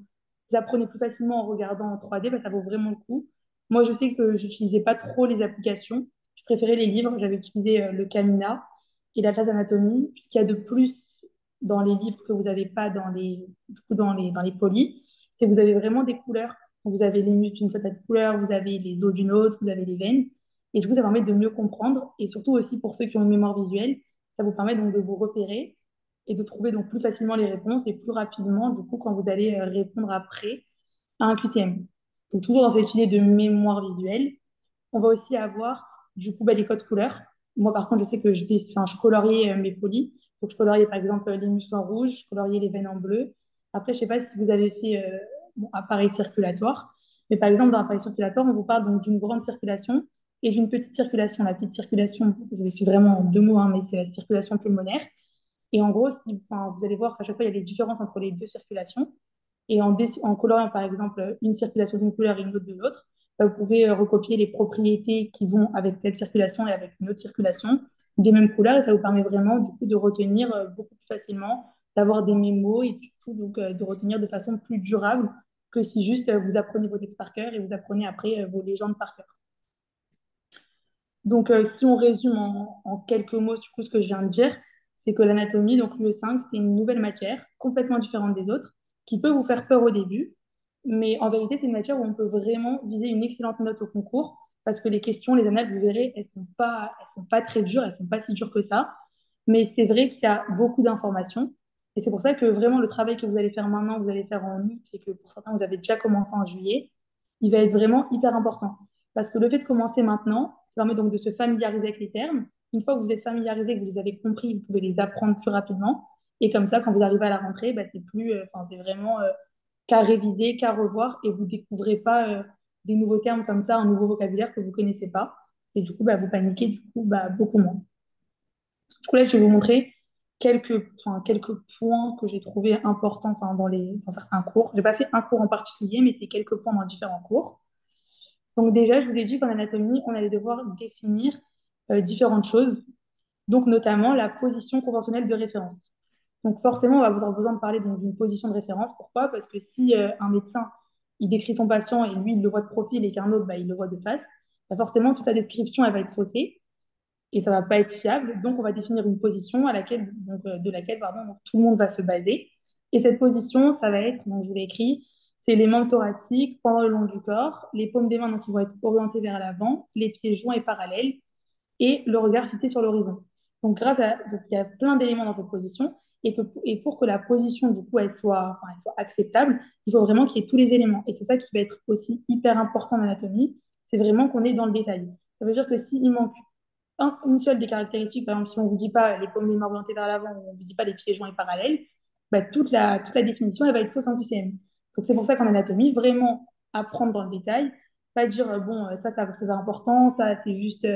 [SPEAKER 2] apprenez plus facilement en regardant en 3D, ça vaut vraiment le coup. Moi, je sais que je n'utilisais pas trop les applications. Je préférais les livres. J'avais utilisé le Camina et l'Atlas Anatomy. Ce qu'il y a de plus dans les livres que vous n'avez pas dans les polis, c'est que vous avez vraiment des couleurs. Donc, vous avez les muscles d'une certaine couleur, vous avez les os d'une autre, vous avez les veines. Et du coup, ça permet de mieux comprendre. Et surtout aussi pour ceux qui ont une mémoire visuelle, ça vous permet donc de vous repérer et de trouver donc plus facilement les réponses et plus rapidement, du coup, quand vous allez répondre après à un QCM. Donc, toujours dans cette idée de mémoire visuelle, on va aussi avoir du coup les codes couleurs. Moi, par contre, je sais que je coloriais mes polis. Donc, je coloriais par exemple les muscles en rouge, je coloriais les veines en bleu. Après, je ne sais pas si vous avez fait appareil circulatoire. Mais par exemple, dans l'appareil circulatoire, on vous parle donc d'une grande circulation et d'une petite circulation. La petite circulation, je vais suis vraiment en deux mots, hein, mais c'est la circulation pulmonaire. Et en gros, vous allez voir qu'à chaque fois, il y a des différences entre les deux circulations. Et en coloriant, par exemple, une circulation d'une couleur et une autre de l'autre, vous pouvez recopier les propriétés qui vont avec telle circulation et avec une autre circulation des mêmes couleurs. Et ça vous permet vraiment, du coup, de retenir beaucoup plus facilement, d'avoir des mémos et du coup, donc, de retenir de façon plus durable que si juste vous apprenez vos textes par cœur et vous apprenez après vos légendes par cœur. Donc, si on résume en quelques mots, du coup, ce que je viens de dire, c'est que l'anatomie, donc l'UE5, c'est une nouvelle matière complètement différente des autres, qui peut vous faire peur au début, mais en vérité, c'est une matière où on peut vraiment viser une excellente note au concours, parce que les questions, les annales, vous verrez, elles sont pas très dures, elles sont pas si dures que ça, mais c'est vrai qu'il y a beaucoup d'informations, et c'est pour ça que vraiment le travail que vous allez faire maintenant, vous allez faire en août, et que pour certains, vous avez déjà commencé en juillet, il va être vraiment hyper important. Parce que le fait de commencer maintenant, ça permet donc de se familiariser avec les termes. Une fois que vous êtes familiarisé, que vous les avez compris, vous pouvez les apprendre plus rapidement. Et comme ça, quand vous arrivez à la rentrée, c'est vraiment qu'à réviser, qu'à revoir, et vous ne découvrez pas des nouveaux termes comme ça, un nouveau vocabulaire que vous ne connaissez pas. Et du coup, vous paniquez beaucoup moins. Du coup, là, je vais vous montrer quelques points que j'ai trouvé importants dans certains cours. Je n'ai pas fait un cours en particulier, mais c'est quelques points dans différents cours. Donc déjà, je vous ai dit qu'en anatomie, on allait devoir définir différentes choses, donc notamment la position conventionnelle de référence. Donc forcément, on va avoir besoin de parler d'une position de référence. Pourquoi? Parce que si un médecin, il décrit son patient et lui, il le voit de profil et qu'un autre, il le voit de face, forcément, toute la description, elle va être faussée et ça ne va pas être fiable. Donc, on va définir une position de laquelle donc, tout le monde va se baser. Et cette position, ça va être, donc je vous l'ai écrit, c'est les membres thoraciques pendant le long du corps, les paumes des mains donc, qui vont être orientées vers l'avant, les pieds joints et parallèles, et le regard fixé sur l'horizon. Donc, donc, il y a plein d'éléments dans cette position. Et pour que la position, du coup, elle soit acceptable, il faut vraiment qu'il y ait tous les éléments. Et c'est ça qui va être aussi hyper important en anatomie, c'est vraiment qu'on est dans le détail. Ça veut dire que s'il manque une seule des caractéristiques, par exemple, si on ne vous dit pas les paumes des mains orientées vers l'avant ou on ne vous dit pas les pieds joints et parallèles, toute la définition, elle va être fausse en QCM. Donc, c'est pour ça qu'en anatomie, vraiment apprendre dans le détail, pas dire, bon, ça c'est important, ça, c'est juste,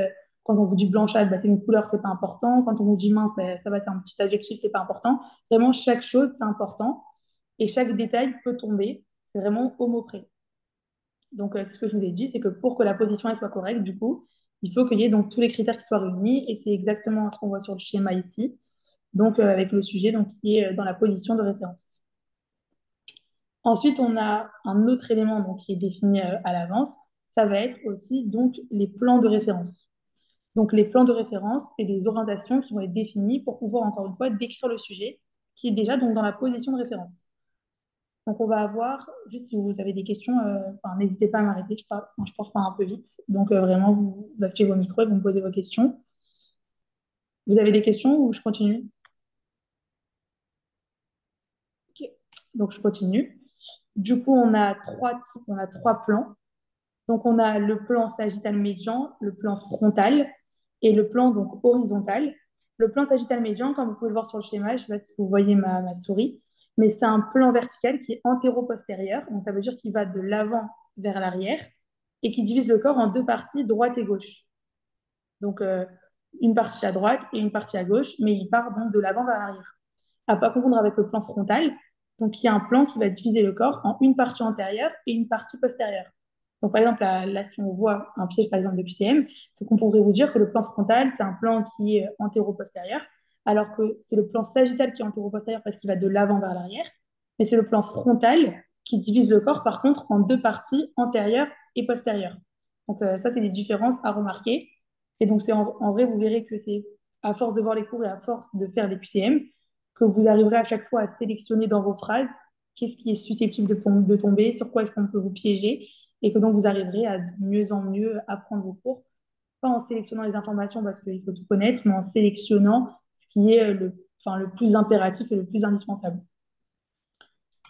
[SPEAKER 2] quand on vous dit blanchâtre, c'est une couleur, c'est pas important. Quand on vous dit mince, ça va, c'est un petit adjectif, c'est pas important. Vraiment, chaque chose, c'est important. Et chaque détail peut tomber. C'est vraiment au mot près. Donc, ce que je vous ai dit, c'est que pour que la position elle soit correcte, du coup, il faut qu'il y ait donc tous les critères qui soient réunis. Et c'est exactement ce qu'on voit sur le schéma ici. Donc, avec le sujet donc, qui est dans la position de référence. Ensuite, on a un autre élément donc, qui est défini à l'avance, ça va être aussi donc les plans de référence. Donc, les plans de référence, c'est des orientations qui vont être définies pour pouvoir, encore une fois, décrire le sujet qui est déjà donc dans la position de référence. Donc, on va avoir, juste si vous avez des questions, enfin, n'hésitez pas à m'arrêter, je pense pas un peu vite. Donc, vraiment, vous activez vos micros et vous me posez vos questions. Vous avez des questions ou je continue? Ok. Donc, je continue. Du coup, on a trois plans. Donc, on a le plan sagittal médian, le plan frontal et le plan donc horizontal. Le plan sagittal médian, comme vous pouvez le voir sur le schéma, je ne sais pas si vous voyez ma souris, mais c'est un plan vertical qui est antéro-postérieur. Donc, ça veut dire qu'il va de l'avant vers l'arrière et qui divise le corps en deux parties, droite et gauche. Donc, une partie à droite et une partie à gauche, mais il part donc de l'avant vers l'arrière. À ne pas confondre avec le plan frontal. Donc, il y a un plan qui va diviser le corps en une partie antérieure et une partie postérieure. Donc, par exemple, là, si on voit un piège, par exemple, de QCM, c'est qu'on pourrait vous dire que le plan frontal, c'est un plan qui est antéro-postérieur, alors que c'est le plan sagittal qui est antéro-postérieur parce qu'il va de l'avant vers l'arrière, mais c'est le plan frontal qui divise le corps, par contre, en deux parties, antérieure et postérieure. Donc, ça, c'est des différences à remarquer. Et donc, en vrai, vous verrez que c'est à force de voir les cours et à force de faire les QCM que vous arriverez à chaque fois à sélectionner dans vos phrases qu'est-ce qui est susceptible de tomber, sur quoi est-ce qu'on peut vous piéger, et que donc vous arriverez à de mieux en mieux apprendre vos cours, pas en sélectionnant les informations parce qu'il faut tout connaître, mais en sélectionnant ce qui est le plus impératif et le plus indispensable.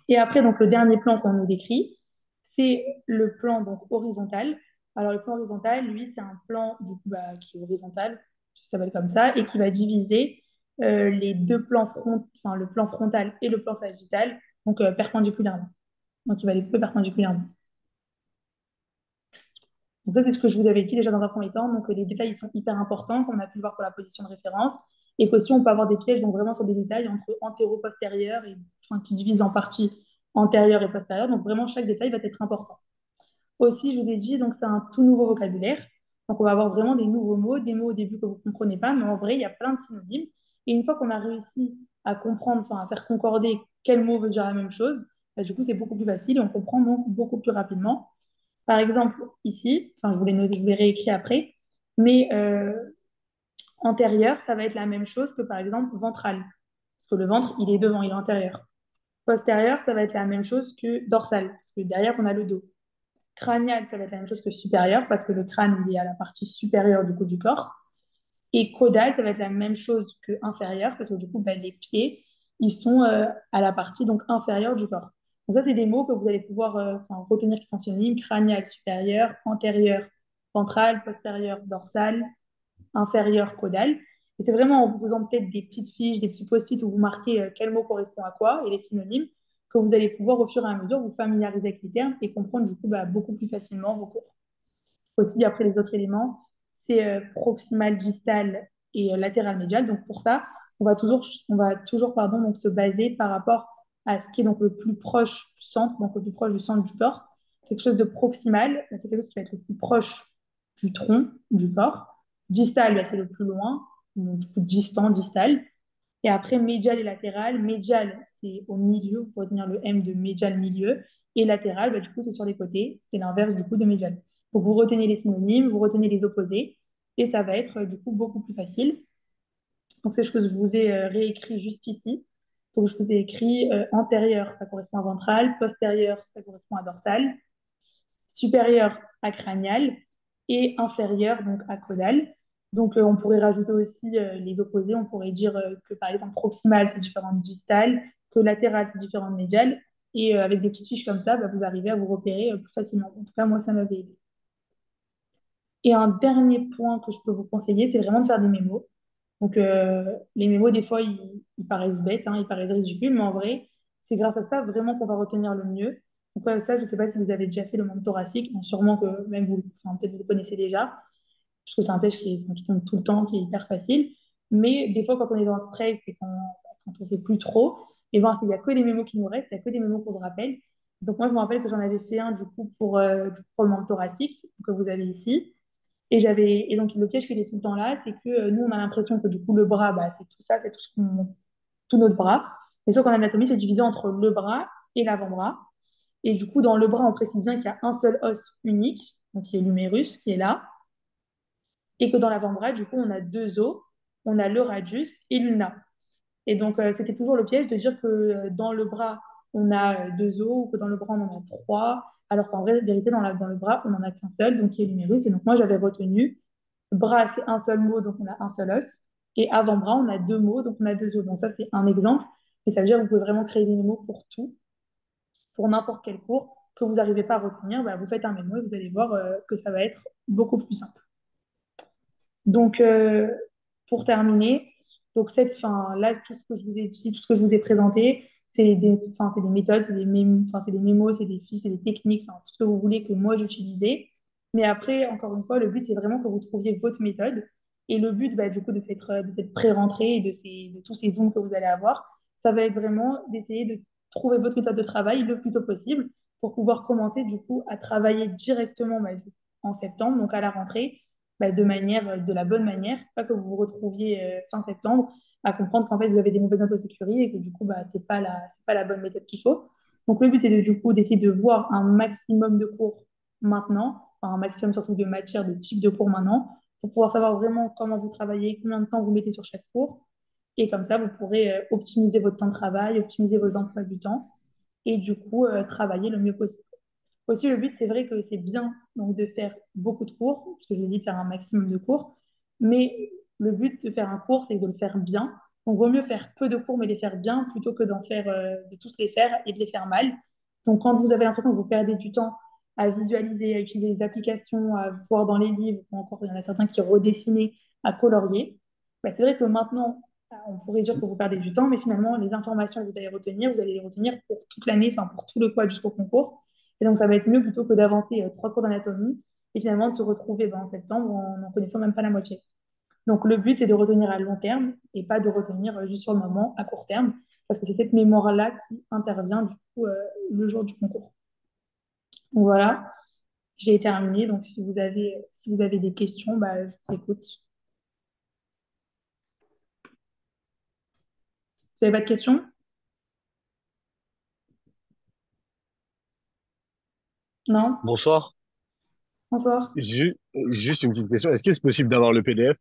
[SPEAKER 2] Et après, donc, le dernier plan qu'on nous décrit, c'est le plan donc, horizontal. Alors, le plan horizontal, lui, c'est un plan du coup, qui est horizontal, ça s'appelle comme ça, et qui va diviser les deux plans enfin, le plan frontal et le plan sagittal, donc perpendiculairement. Donc, il va les couper perpendiculairement. Donc ça, c'est ce que je vous avais dit déjà dans un premier temps. Donc les détails, ils sont hyper importants, comme on a pu le voir pour la position de référence. Et qu'aussi, on peut avoir des pièges, donc vraiment sur des détails entre antéro-postérieur, et, enfin, qui divisent en partie antérieure et postérieure. Donc vraiment, chaque détail va être important. Aussi, je vous ai dit, donc c'est un tout nouveau vocabulaire. Donc on va avoir vraiment des nouveaux mots, des mots au début que vous ne comprenez pas, mais en vrai, il y a plein de synonymes. Et une fois qu'on a réussi à comprendre, enfin à faire concorder quel mot veut dire la même chose, bah, du coup, c'est beaucoup plus facile et on comprend donc beaucoup plus rapidement. Par exemple, ici, enfin, je vous les réécris après, mais antérieur, ça va être la même chose que par exemple ventral, parce que le ventre, il est devant, il est antérieur. Postérieur, ça va être la même chose que dorsal, parce que derrière, on a le dos. Cranial, ça va être la même chose que supérieur, parce que le crâne, il est à la partie supérieure du coup du corps. Et caudal, ça va être la même chose que inférieur, parce que du coup, ben, les pieds, ils sont à la partie donc inférieure du corps. Donc ça, c'est des mots que vous allez pouvoir enfin, retenir qui sont synonymes, crânial, supérieur, antérieur, ventral, postérieur, dorsal, inférieur, caudal. Et c'est vraiment en vous faisant peut-être des petites fiches, des petits post-it où vous marquez quel mot correspond à quoi et les synonymes, que vous allez pouvoir au fur et à mesure vous familiariser avec les termes et comprendre du coup bah, beaucoup plus facilement vos cours. Aussi, après les autres éléments, c'est proximal, distal et latéral médial. Donc pour ça, on va toujours pardon, donc, se baser par rapport à ce qui est donc le plus proche du centre, donc le plus proche du centre du corps. Quelque chose de proximal, c'est quelque chose qui va être le plus proche du tronc du corps. Distal, c'est le plus loin, donc du coup distant, distal. Et après, médial et latéral. Médial, c'est au milieu, vous pouvez retenir le M de médial milieu. Et latéral, du coup, c'est sur les côtés. C'est l'inverse du coup de médial. Donc, vous retenez les synonymes, vous retenez les opposés. Et ça va être du coup beaucoup plus facile. Donc, c'est ce que je vous ai réécrit juste ici. Donc, je vous ai écrit antérieur, ça correspond à ventral. Postérieur, ça correspond à dorsal. Supérieur à cranial. Et inférieur, donc à caudal. Donc, on pourrait rajouter aussi les opposés. On pourrait dire que, par exemple, proximal, c'est différent de distal, que latéral, c'est différent de médial. Et avec des petites fiches comme ça, bah, vous arrivez à vous repérer plus facilement. En tout cas, moi, ça m'avait aidé. Et un dernier point que je peux vous conseiller, c'est vraiment de faire des mémos. Donc, les mémos, des fois, ils paraissent bêtes, hein, ils paraissent ridicules, mais en vrai, c'est grâce à ça vraiment qu'on va retenir le mieux. Donc, ça, je ne sais pas si vous avez déjà fait le monde thoracique, bon, sûrement que même vous, enfin, peut-être vous le connaissez déjà, parce que c'est un test qui tombe tout le temps, qui est hyper facile. Mais des fois, quand on est dans le stress et quand on ne sait plus trop, et ben, il n'y a que des mémos qui nous restent, il n'y a que des mémos qu'on se rappelle. Donc, moi, je me rappelle que j'en avais fait un, du coup, pour le monde thoracique, que vous avez ici. Et donc, le piège qui était tout le temps là, c'est que nous, on a l'impression que du coup, le bras, bah, c'est tout ça, c'est tout notre bras. Mais sauf qu'en anatomie, c'est divisé entre le bras et l'avant-bras. Et du coup, dans le bras, on précise bien qu'il y a un seul os unique. donc qui est l'humérus, qui est là, et que dans l'avant-bras, du coup, on a deux os, on a le radius et l'ulna. Et donc, c'était toujours le piège de dire que dans le bras, on a deux os, ou que dans le bras, on en a trois, alors qu'en vrai, en vérité, dans le bras, on n'en a qu'un seul, donc qui est l'humérus. Et donc, moi, j'avais retenu bras, c'est un seul mot, donc on a un seul os. Et avant-bras, on a deux mots, donc on a deux os. Donc, ça, c'est un exemple. Et ça veut dire que vous pouvez vraiment créer des mémos pour tout, pour n'importe quel cours que vous n'arrivez pas à retenir. Bah, vous faites un mémo et vous allez voir que ça va être beaucoup plus simple. Donc, pour terminer, donc cette fin, là, tout ce que je vous ai dit, tout ce que je vous ai présenté, c'est des méthodes, c'est des mémos, c'est des fiches, c'est des techniques, enfin, tout ce que vous voulez que moi j'utilisais. Mais après, encore une fois, le but, c'est vraiment que vous trouviez votre méthode. Et le but, bah, du coup, de cette pré-rentrée et de tous ces Zooms que vous allez avoir, ça va être vraiment d'essayer de trouver votre méthode de travail le plus tôt possible pour pouvoir commencer, du coup, à travailler directement bah, en septembre, donc à la rentrée bah, de la bonne manière, pas que vous vous retrouviez fin septembre à comprendre qu'en fait vous avez des mauvaises notes au sécurité et que du coup bah, c'est pas la bonne méthode qu'il faut. Donc le but c'est de, du coup d'essayer de voir un maximum de cours maintenant, enfin, un maximum surtout de matières, de types de cours maintenant, pour pouvoir savoir vraiment comment vous travaillez, combien de temps vous mettez sur chaque cours. Et comme ça, vous pourrez optimiser votre temps de travail, optimiser vos emplois du temps et du coup travailler le mieux possible. Aussi, le but, c'est vrai que c'est bien donc, de faire beaucoup de cours, parce que je vous dis de faire un maximum de cours, mais le but de faire un cours, c'est de le faire bien. Donc, vaut mieux faire peu de cours, mais les faire bien, plutôt que de tous les faire et de les faire mal. Donc, quand vous avez l'impression que vous perdez du temps à visualiser, à utiliser les applications, à voir dans les livres, ou encore il y en a certains qui redessinaient, à colorier, bah, c'est vrai que maintenant, on pourrait dire que vous perdez du temps, mais finalement, les informations que vous allez les retenir pour toute l'année, enfin pour tout le quad jusqu'au concours. Et donc, ça va être mieux plutôt que d'avancer trois cours d'anatomie et finalement de se retrouver en septembre en n'en connaissant même pas la moitié. Donc, le but, c'est de retenir à long terme et pas de retenir juste sur le moment, à court terme, parce que c'est cette mémoire-là qui intervient du coup le jour du concours. Donc, voilà, j'ai terminé. Donc, si vous avez des questions, bah, je vous écoute. Vous n'avez pas de questions? Non?
[SPEAKER 3] Bonsoir.
[SPEAKER 2] Bonsoir.
[SPEAKER 3] Juste une petite question. Est-ce que c'est possible d'avoir le PDF?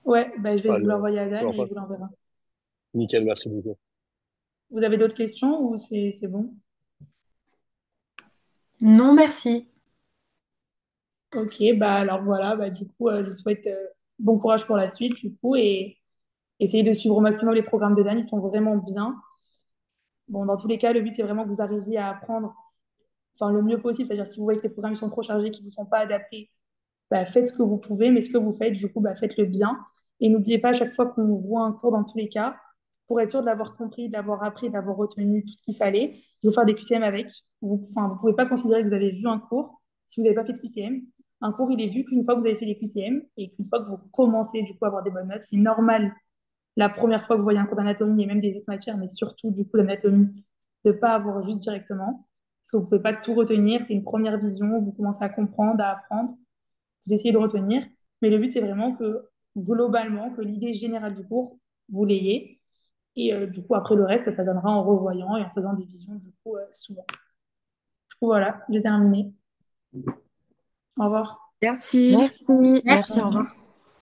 [SPEAKER 2] Ouais, bah, je vais
[SPEAKER 3] Pas
[SPEAKER 2] vous
[SPEAKER 3] le...
[SPEAKER 2] l'envoyer à Dan et il
[SPEAKER 3] Enfin,
[SPEAKER 2] vous l'enverra.
[SPEAKER 3] nickel, merci beaucoup.
[SPEAKER 2] Vous avez d'autres questions ou c'est bon?
[SPEAKER 5] Non, merci.
[SPEAKER 2] Ok, bah alors voilà, bah du coup, je vous souhaite bon courage pour la suite, du coup, et essayez de suivre au maximum les programmes de Dan, ils sont vraiment bien. Bon, dans tous les cas, le but, c'est vraiment que vous arriviez à apprendre, enfin, le mieux possible, c'est-à-dire si vous voyez que les programmes sont trop chargés, qu'ils ne vous sont pas adaptés, bah, faites ce que vous pouvez, mais ce que vous faites, du coup, bah, faites-le bien. Et n'oubliez pas, à chaque fois qu'on voit un cours, dans tous les cas, pour être sûr de l'avoir compris, de l'avoir appris, d'avoir retenu tout ce qu'il fallait, il faut faire des QCM avec. Enfin, vous ne pouvez pas considérer que vous avez vu un cours si vous n'avez pas fait de QCM. Un cours, il est vu qu'une fois que vous avez fait les QCM et qu'une fois que vous commencez, du coup, à avoir des bonnes notes. C'est normal, la première fois que vous voyez un cours d'anatomie et même des autres matières, mais surtout, du coup, d'anatomie, de ne pas avoir juste directement. Parce que vous ne pouvez pas tout retenir. C'est une première vision. Vous commencez à comprendre, à apprendre vous essayez de retenir. Mais le but, c'est vraiment que, globalement, que l'idée générale du cours, vous l'ayez. Et du coup, après le reste, ça donnera en revoyant et en faisant des visions, du coup, souvent. Du coup, voilà, j'ai terminé. Au revoir.
[SPEAKER 5] Merci.
[SPEAKER 6] Merci, merci, au
[SPEAKER 2] Merci.
[SPEAKER 6] revoir.